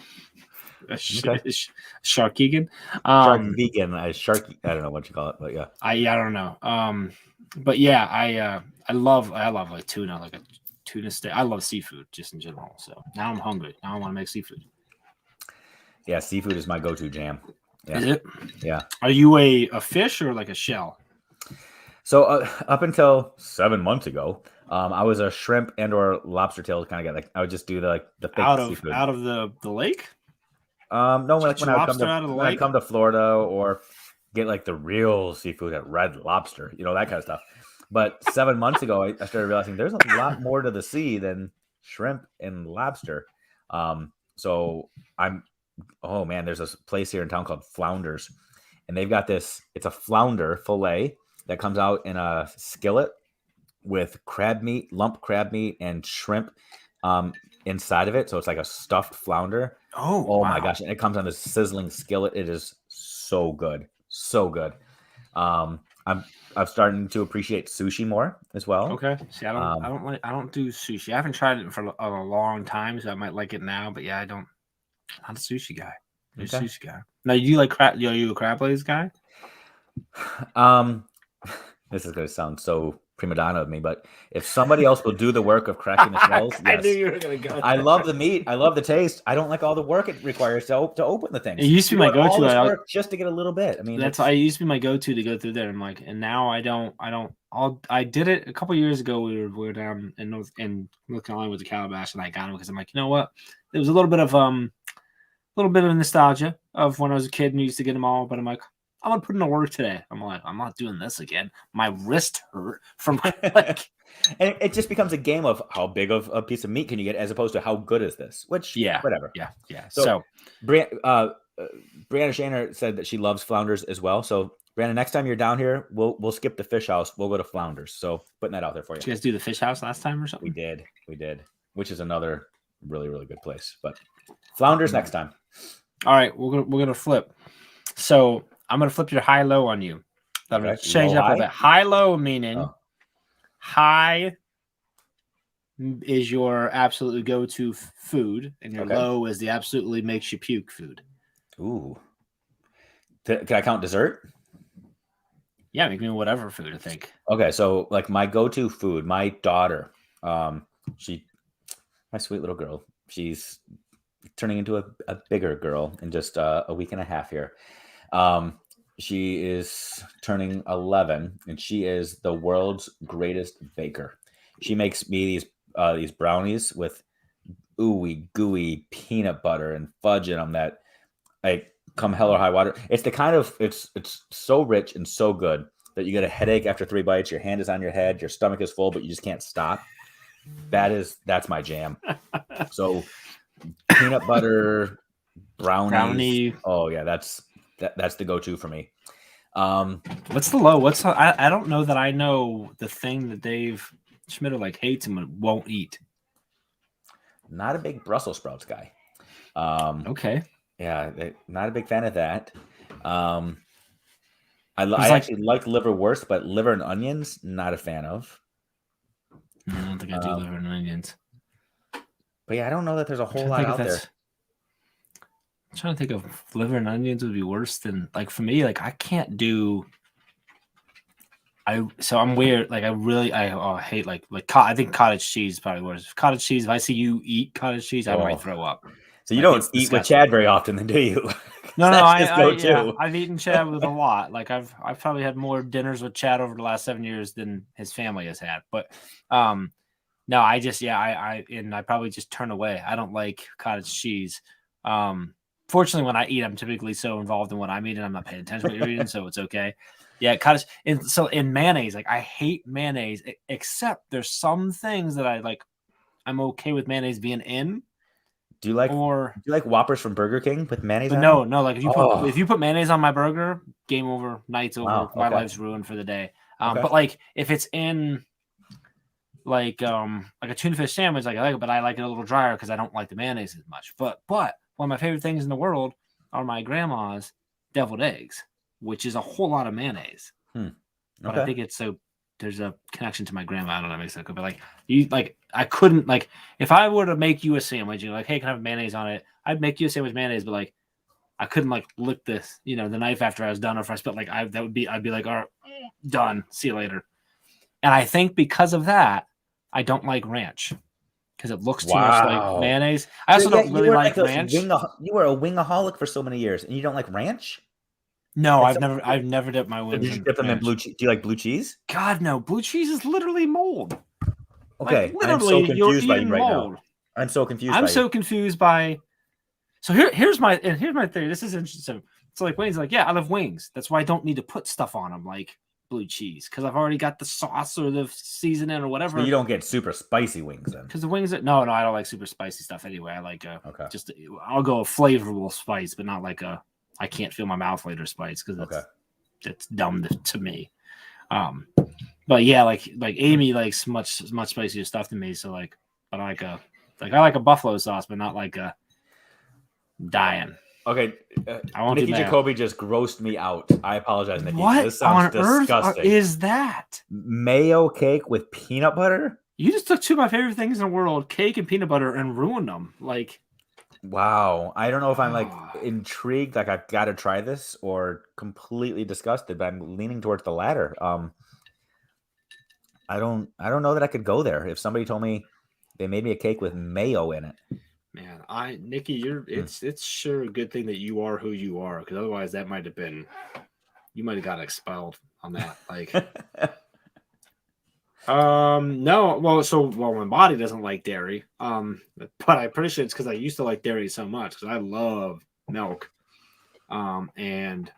Shark vegan. Shark vegan. Shark. I don't know what you call it, but yeah. I don't know. But yeah, I love like tuna, like a tuna steak. I love seafood just in general. So now I'm hungry. Now I want to make seafood. Yeah, seafood is my go-to jam. Yeah. Is it? Yeah. Are you a fish or like a shell? So up until 7 months ago, I was a shrimp and or lobster tail kind of guy. Like I would just do the fake seafood out of the lake. No, when I come to Florida or get like the real seafood at Red Lobster, that kind of stuff. But 7 months ago, I started realizing there's a lot more to the sea than shrimp and lobster. So oh man, there's this place here in town called Flounders, and they've got this. It's a flounder fillet that comes out in a skillet with lump crab meat, and shrimp inside of it. So it's like a stuffed flounder. Oh wow. My gosh. And it comes on this sizzling skillet. It is so good. So good. I'm starting to appreciate sushi more as well. Okay. See, I don't do sushi. I haven't tried it for a long time, so I might like it now. But yeah, I'm not a sushi guy. I'm a sushi guy. Now, do you like crab? Are you a crab legs guy? This is going to sound so prima donna of me, but if somebody else will do the work of cracking the shells, yes. I knew you were going to go. I love the meat. I love the taste. I don't like all the work it requires to open the things. It used to be my go-to. Just to get a little bit. I mean, I used to be my go-to to go through there. And now I don't. I did it a couple years ago. We were down in North Carolina with the Calabash, and I got them because I'm like, you know what? There was a little bit of nostalgia of when I was a kid and used to get them all, but I'm like, I'm gonna put in the work today. I'm like, I'm not doing this again. My wrist hurt from like. And it just becomes a game of how big of a piece of meat can you get, as opposed to how good is this? Which, whatever. Yeah. So Brianna Shaner said that she loves flounders as well. So Brianna, next time you're down here, we'll skip the fish house. We'll go to Flounders. So putting that out there for you. Did you guys do the fish house last time or something? We did, which is another really, really good place. But Flounders next time. All right, we're gonna flip. So I'm gonna flip your high low on you. I'm gonna change up a bit. High low meaning high is your absolutely go-to food, and your low is the absolutely makes you puke food. Ooh. Can I count dessert? Yeah, make me whatever food I think. Okay, so like my go-to food, my daughter, my sweet little girl, she's turning into a bigger girl in just a week and a half here. She is turning 11, and she is the world's greatest baker. She makes me these brownies with ooey gooey peanut butter and fudge in them that come hell or high water. It's the kind of it's so rich and so good that you get a headache after 3 bites. Your hand is on your head, your stomach is full, but you just can't stop. That's my jam. So peanut butter brownies. Oh yeah, that's the go-to for me. What's the low? I don't know that I know the thing that Dave Schmidt like hates and won't eat. Not a big Brussels sprouts guy. Okay. Yeah, not a big fan of that. I actually like liverwurst, but liver and onions, not a fan of. I don't think I do liver and onions. But yeah, I don't know that there's a whole lot out there. I'm trying to think of liver and onions would be worse than, like, for me, like, I can't do. So I'm weird. Like, I hate I think cottage cheese is probably worse. Cottage cheese. If I see you eat cottage cheese, I might throw up. So you don't eat with Chad very often, then, do you? No, I've eaten Chad with a lot. Like I've probably had more dinners with Chad over the last 7 years than his family has had. But no, I just I probably just turn away. I don't like cottage cheese. Fortunately, when I eat, I'm typically so involved in what I'm eating, I'm not paying attention to what you're eating, so it's okay. Yeah, cottage. And so in mayonnaise, like I hate mayonnaise, except there's some things that I like. I'm okay with mayonnaise being in. Do you like Whoppers from Burger King with mayonnaise? But no. Like if you put mayonnaise on my burger, game over, night's over. Wow, my life's ruined for the day. But like if it's in like a tuna fish sandwich, like I like it, but I like it a little drier because I don't like the mayonnaise as much. But one of my favorite things in the world are my grandma's deviled eggs, which is a whole lot of mayonnaise. But I think it's there's a connection to my grandma. I don't know if that makes sense. But I couldn't, like, if I were to make you a sandwich, you're like, hey, can I have mayonnaise on it? I'd make you a sandwich mayonnaise, but like I couldn't like lick this, the knife after I was done, or if I spit I'd be like, all right, done. See you later. And I think because of that, I don't like ranch because it looks too much like mayonnaise. I also don't really like ranch. You were a wingaholic for so many years, and you don't like ranch? No, I've never dipped my wings. Did you dip them in blue cheese? Do you like blue cheese? God, no. Blue cheese is literally mold. Okay, like, literally, I'm so confused by you right now. I'm so confused. I'm so confused by. So here's my theory. This is interesting. So like wings, like, yeah, I love wings. That's why I don't need to put stuff on them like blue cheese, because I've already got the sauce or the seasoning or whatever. So you don't get super spicy wings then? Because the wings no, I don't like super spicy stuff anyway. I like I'll go a flavorful spice, but not like I can't feel my mouth later spice because it's dumb to me. But yeah, like Amy likes much spicier stuff than me. So like, but I like a buffalo sauce, but not like a dying. Okay, Nikki Jacoby just grossed me out. I apologize, Nikki. What this sounds on disgusting. Earth is that? Mayo cake with peanut butter? You just took two of my favorite things in the world, cake and peanut butter, and ruined them. Like, wow. I don't know if I'm like intrigued, like I've got to try this, or completely disgusted, but I'm leaning towards the latter. I don't know that I could go there. If somebody told me they made me a cake with mayo in it. Man, Nikki, it's sure a good thing that you are who you are, because otherwise you might have got expelled on that. Like, no, my body doesn't like dairy. But I'm pretty sure it's because I used to like dairy so much, because I love milk, and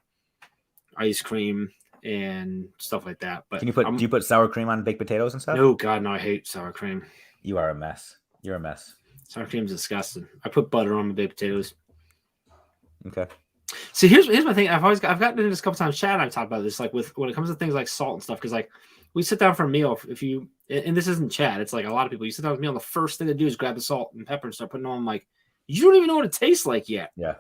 ice cream and stuff like that. But do you put sour cream on baked potatoes and stuff? No, God, no, I hate sour cream. You are a mess. You're a mess. Sour cream's disgusting. I put butter on my baked potatoes. Okay. See, here's my thing. I've gotten into this a couple times. Chad and I've talked about this, like when it comes to things like salt and stuff, because like we sit down for a meal. And this isn't Chad, it's like a lot of people. You sit down with a meal, and the first thing they do is grab the salt and pepper and start putting on. Like, you don't even know what it tastes like yet. Yeah.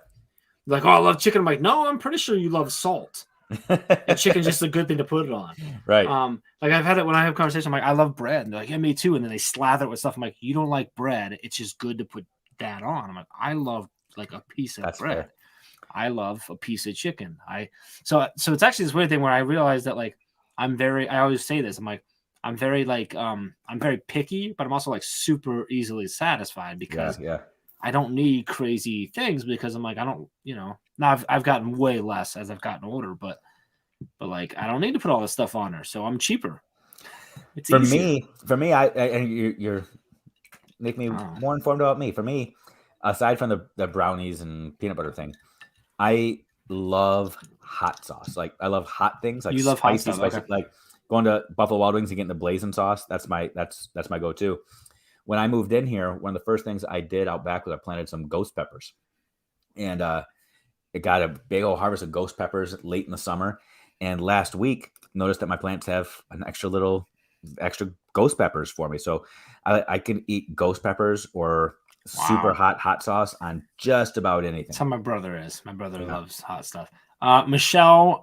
Like, oh, I love chicken. I'm like, no, I'm pretty sure you love salt. And chicken's just a good thing to put it on. Right. Like I've had it when I have conversation, I'm like, I love bread. And they're like, yeah, me too. And then they slather it with stuff. I'm like, you don't like bread. It's just good to put that on. I'm like, I love like a piece of bread. Fair. I love a piece of chicken. So it's actually this weird thing where I realized that like I always say this. I'm like, I'm very picky, but I'm also like super easily satisfied because I don't need crazy things, because I'm like, I don't, now I've gotten way less as I've gotten older, but like, I don't need to put all this stuff on her. So I'm cheaper. It's easier. For me, and you're make me more informed about me. For me, aside from the brownies and peanut butter thing, I love hot sauce. Like I love hot things, like You love hot stuff, spicy, okay. like going to Buffalo Wild Wings and getting the blazing sauce. That's my go-to. When I moved in here, one of the first things I did out back was I planted some ghost peppers, and it got a big old harvest of ghost peppers late in the summer. And last week, noticed that my plants have an extra ghost peppers for me. So I can eat ghost peppers or super hot sauce on just about anything. That's how my brother is. My brother Yeah. loves hot stuff. Michelle,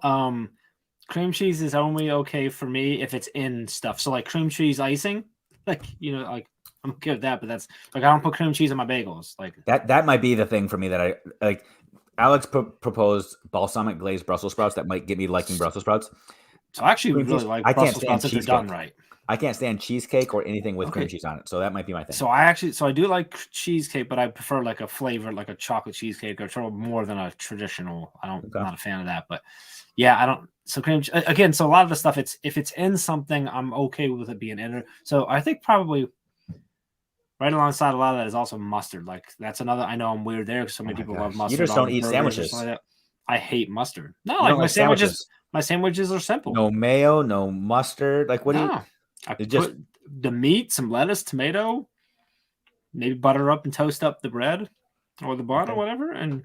cream cheese is only okay for me if it's in stuff. So like cream cheese icing, like like I'm okay with that, but that's like I don't put cream cheese on my bagels. Like that might be the thing for me that I like. Alex proposed balsamic glazed Brussels sprouts that might get me liking Brussels sprouts. So I actually Cream really cheese, like I can't Brussels stand sprouts if they're cheesecake. done right. I can't stand cheesecake or anything with cream cheese on it. So that might be my thing. So I do like cheesecake, but I prefer like a flavor, like a chocolate cheesecake or more than a traditional. I'm not a fan of that, but yeah, I don't. So cream again. So a lot of the stuff, if it's in something, I'm okay with it being in it. So I think probably right alongside a lot of that is also mustard. Like that's another. I know I'm weird there because so many people love mustard. You just don't eat sandwiches. Like I hate mustard. No, you like don't my sandwiches. sandwiches. My sandwiches are simple. No mayo, no mustard. Like what do you? I put the meat, some lettuce, tomato, maybe butter up and toast up the bread or the bun or whatever. And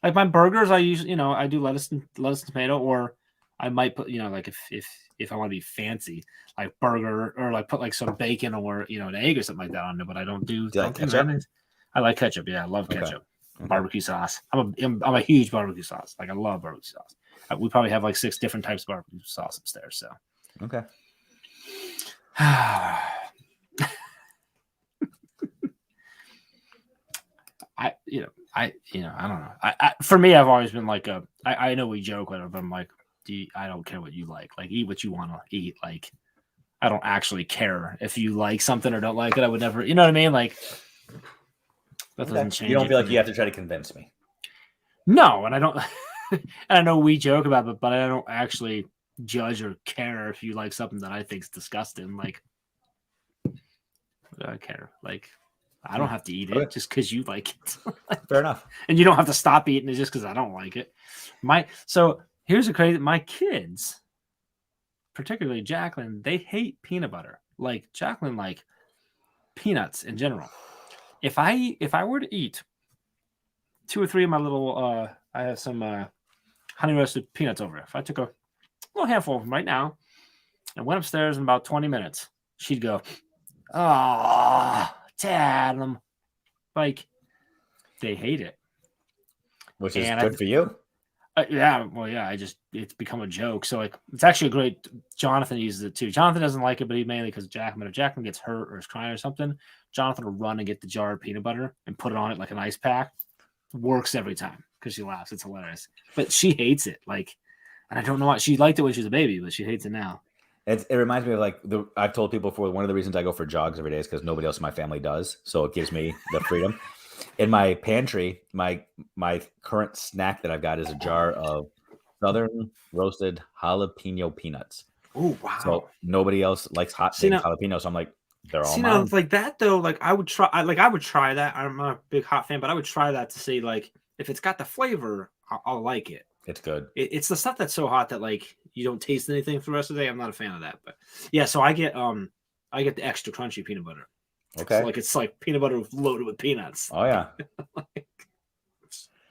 like my burgers, I usually, I do lettuce and tomato, or I might put, like if I want to be fancy, like burger or like put like some bacon or an egg or something like that on there. But I don't do. Do you like ketchup? I like ketchup. Yeah, I love ketchup. Barbecue sauce. I'm a huge barbecue sauce. Like I love barbecue sauce. We probably have like 6 different types of barbecue sauce upstairs. So okay. I don't know. For me, I've always been like I know we joke with it, but I'm like, I don't care what you like. Like eat what you want to eat. Like I don't actually care if you like something or don't like it. I would never, you know what I mean? Like that doesn't change. You don't feel like you have to try to convince me. No, and I don't. I know we joke about it, but I don't actually judge or care if you like something that I think's disgusting. Like, I don't care. Like, I don't have to eat it just because you like it. Fair enough. And you don't have to stop eating it just because I don't like it. So here's the crazy. My kids, particularly Jacqueline, they hate peanut butter. Like Jacqueline, like peanuts in general. If I were to eat 2 or 3 of my little, I have some honey roasted peanuts over. If I took a little handful of them right now and went upstairs in about 20 minutes, she'd go, "Oh, Dad," them. Like they hate it, which is good for you. Yeah, well, yeah. It's become a joke. So like, it's actually a great. Jonathan uses it too. Jonathan doesn't like it, but he mainly because Jackman. If Jackman gets hurt or is crying or something, Jonathan will run and get the jar of peanut butter and put it on it like an ice pack. Works every time because she laughs. It's hilarious, but she hates it. Like, and I don't know why. She liked it when she was a baby, but she hates it now. It reminds me of like I've told people before. One of the reasons I go for jogs every day is because nobody else in my family does, so it gives me the freedom. In my pantry, my current snack that I've got is a jar of Southern roasted jalapeno peanuts. Oh wow! So nobody else likes jalapeno, so I'm like, they're all mine. Like that though. Like I would try that. I'm not a big hot fan, but I would try that to see like if it's got the flavor, I'll like it. It's good. It's the stuff that's so hot that like you don't taste anything for the rest of the day. I'm not a fan of that, but yeah. So I get the extra crunchy peanut butter. Okay. So, like it's like peanut butter loaded with peanuts. Oh yeah.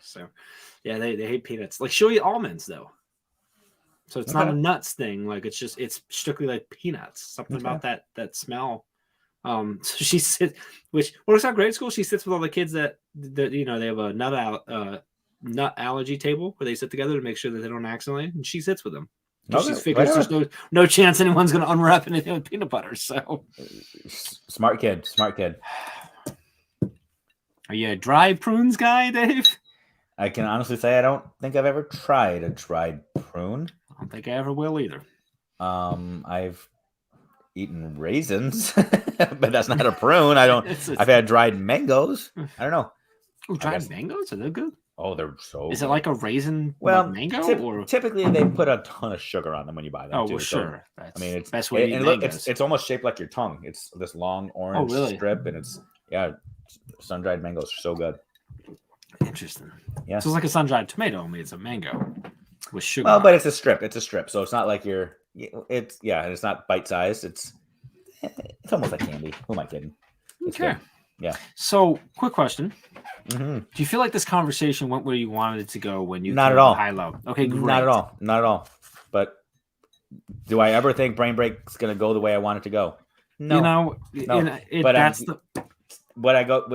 So yeah, they hate peanuts. Like she'll eat almonds though. So it's not a nuts thing. Like it's strictly like peanuts. Something about that smell. So she sits, which works out great at school. She sits with all the kids that they have a nut allergy table where they sit together to make sure that they don't accidentally. And she sits with them. She figures there's no chance anyone's going to unwrap anything with peanut butter. So smart kid. Are you a dry prunes guy, Dave? I can honestly say I don't think I've ever tried a dried prune. I don't think I ever will either. I've eaten raisins, but that's not a prune. I've had dried mangoes. I don't know. Oh, dried mangoes? Are they good? Oh, they're so Is it like a raisin mango? Or typically they put a ton of sugar on them when you buy them. Oh, well, sure. So, I mean, it's best way to eat mangoes. It's almost shaped like your tongue. It's this long orange strip, and it's sun-dried mangoes are so good. Interesting. Yeah. So it's like a sun-dried tomato, only it's a mango with sugar. Well, on but it. it's a strip. It's a strip, so it's not like it's it's not bite sized. It's almost like candy. Who am I kidding? It's Okay. good. Yeah. So, quick question: hmm do you feel like this conversation went where you wanted it to go when you Not came at up with all. high-low? Okay, great. Not at all. Not at all. But do I ever think Brain Break's going to go the way I want it to go? No. You know, No. But that's the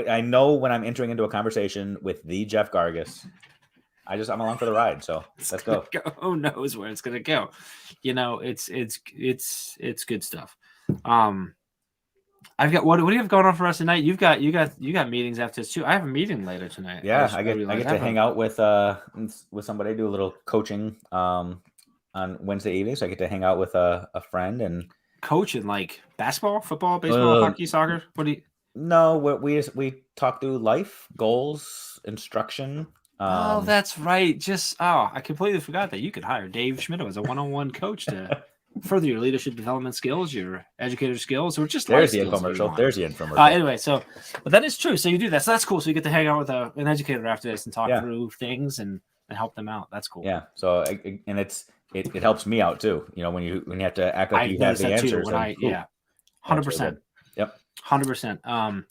I know when I'm entering into a conversation with the Jeff Gargas, I'm along for the ride. So let's go. Who knows where it's gonna go? You know, it's good stuff. I've got what do you have going on for us tonight? You got meetings after this too. I have a meeting later tonight. Yeah, I get to hang out with somebody, do a little coaching on Wednesday evening. So I get to hang out with a friend and coaching like basketball, football, baseball, hockey, soccer. What do you? No, we talk through life goals, instruction. Oh, that's right. I completely forgot that you could hire Dave Schmidt as a one-on-one coach to further your leadership development skills, your educator skills, or just there's the skills infomercial. There's the infomercial. Anyway, but that is true. So you do that. So that's cool. So you get to hang out with an educator after this and talk through things and help them out. That's cool. Yeah. So and it helps me out too. You know, when you have to act like you have the answers. 100%. Yep. 100%.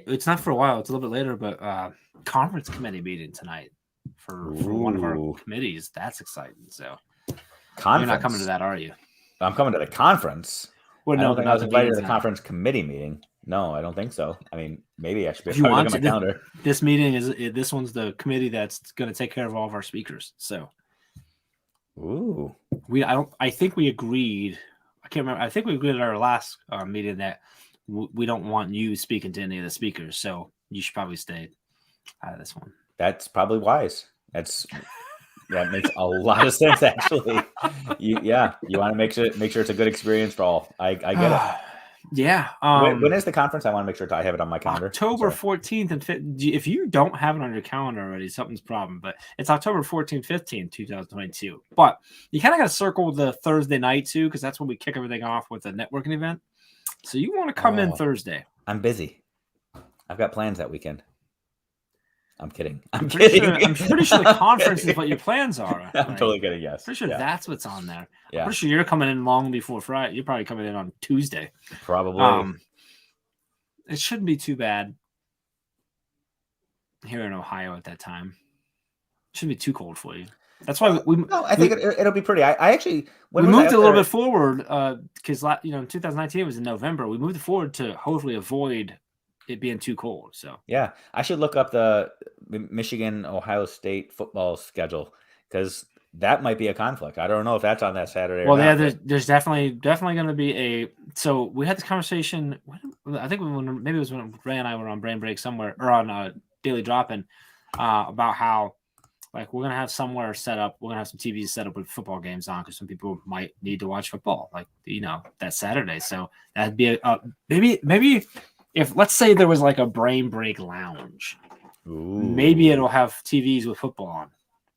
It's not for a while. It's a little bit later, but conference committee meeting tonight for one of our committees. That's exciting. So you're not coming to that, are you? I'm coming to the conference. Well, no, I don't think I was invited to the conference committee meeting. No, I don't think so. I mean, maybe I should be looking at my calendar. This meeting this one's the committee that's going to take care of all of our speakers. So, I think we agreed. I can't remember. I think we agreed at our last meeting that we don't want you speaking to any of the speakers. So you should probably stay out of this one. That's probably wise. That makes a lot of sense, actually. You want to make sure it's a good experience for all. I get it. Yeah. When is the conference? I want to make sure I have it on my calendar. October 14th and 15th. If you don't have it on your calendar already, something's a problem. But it's October 14th, 15th, 2022. But you kind of got to circle the Thursday night too, because that's when we kick everything off with a networking event. So you want to come in Thursday. I'm busy. I've got plans that weekend. I'm kidding. I'm pretty sure the conference is what your plans are. I'm totally kidding. Yes. Pretty sure that's what's on there. Yeah. I'm pretty sure you're coming in long before Friday. You're probably coming in on Tuesday. Probably. It shouldn't be too bad here in Ohio at that time. It shouldn't be too cold for you. That's why I think it'll be pretty. I actually we moved a little bit forward because 2019 was in November. We moved it forward to hopefully avoid it being too cold. So yeah, I should look up the Michigan Ohio State football schedule because that might be a conflict. I don't know if that's on that Saturday. Well, there's definitely going to be a. So we had this conversation. I think maybe it was when Ray and I were on Brain Break somewhere or on Daily Drop-In about how like we're gonna have somewhere set up. We're gonna have some TVs set up with football games on because some people might need to watch football, like that Saturday. So that'd be maybe. If let's say there was like a Brain Break lounge, maybe it'll have TVs with football on.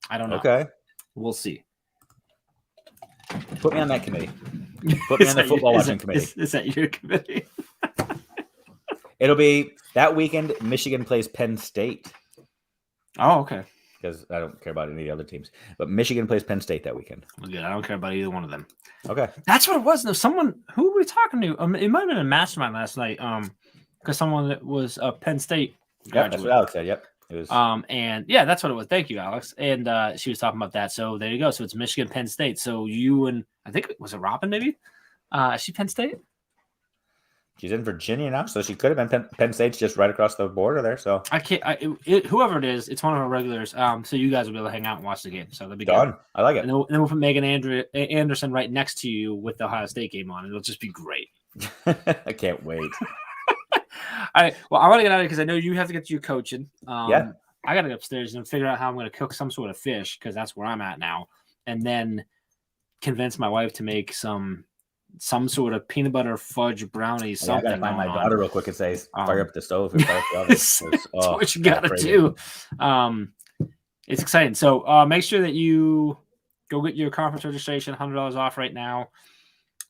I don't know. Okay, we'll see. Put me on that committee. Put me on the football watching committee. Is that your committee? It'll be that weekend. Michigan plays Penn State. Oh, okay. Because I don't care about any other teams, but Michigan plays Penn State that weekend. Well, good. I don't care about either one of them. Okay, that's what it was. No, who were we talking to? It might have been a mastermind last night. Because someone that was a Penn State graduate. Yep, that's what Alex said. Yep. It was. And yeah, that's what it was. Thank you, Alex. And she was talking about that. So there you go. So it's Michigan, Penn State. So you and I think was it Robin maybe? Is she Penn State? She's in Virginia now, so she could have been Penn State's just right across the border there. So I can't. Whoever it is, it's one of our regulars. So you guys will be able to hang out and watch the game. So that'll be done. Good. I like it. And then we'll put Megan Anderson right next to you with the Ohio State game on. It'll just be great. I can't wait. All right. Well, I want to get out of here because I know you have to get to your coaching. Yeah. I got to go upstairs and figure out how I'm going to cook some sort of fish because that's where I'm at now, and then convince my wife to make some sort of peanut butter fudge brownie. Something. I got to find my daughter real quick and say, fire up the stove. That's what you got to do. It's exciting. So make sure that you go get your conference registration, $100 off right now.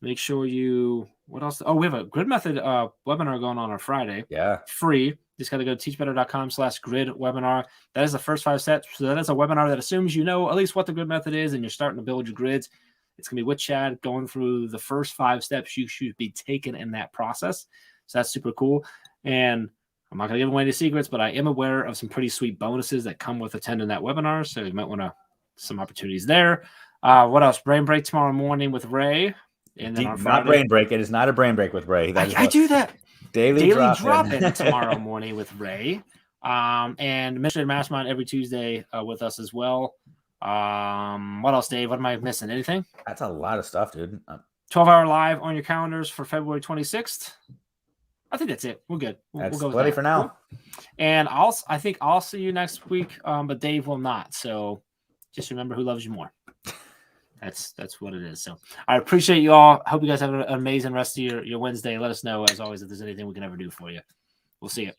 Make sure you. What else? Oh, we have a Grid Method webinar going on Friday. Yeah. Free. Just got to go to teachbetter.com/grid webinar. That is the first 5 steps. So that is a webinar that assumes you know at least what the grid method is and you're starting to build your grids. It's going to be with Chad going through the first 5 steps you should be taking in that process. So that's super cool. And I'm not going to give away any secrets, but I am aware of some pretty sweet bonuses that come with attending that webinar. So you might want to some opportunities there. What else? Brain break tomorrow morning with Ray. And then on Friday, not brain break. It is not a brain break with Ray. I do that. Daily drop-in tomorrow morning with Ray. And Mission Mastermind every Tuesday with us as well. What else, Dave? What am I missing? Anything? That's a lot of stuff, dude. 12-hour live on your calendars for February 26th. I think that's it. We're good. We'll go with plenty that for now. Cool. And I think I'll see you next week, but Dave will not. So just remember who loves you more. That's what it is. So I appreciate you all. Hope you guys have an amazing rest of your Wednesday. Let us know, as always, if there's anything we can ever do for you. We'll see you.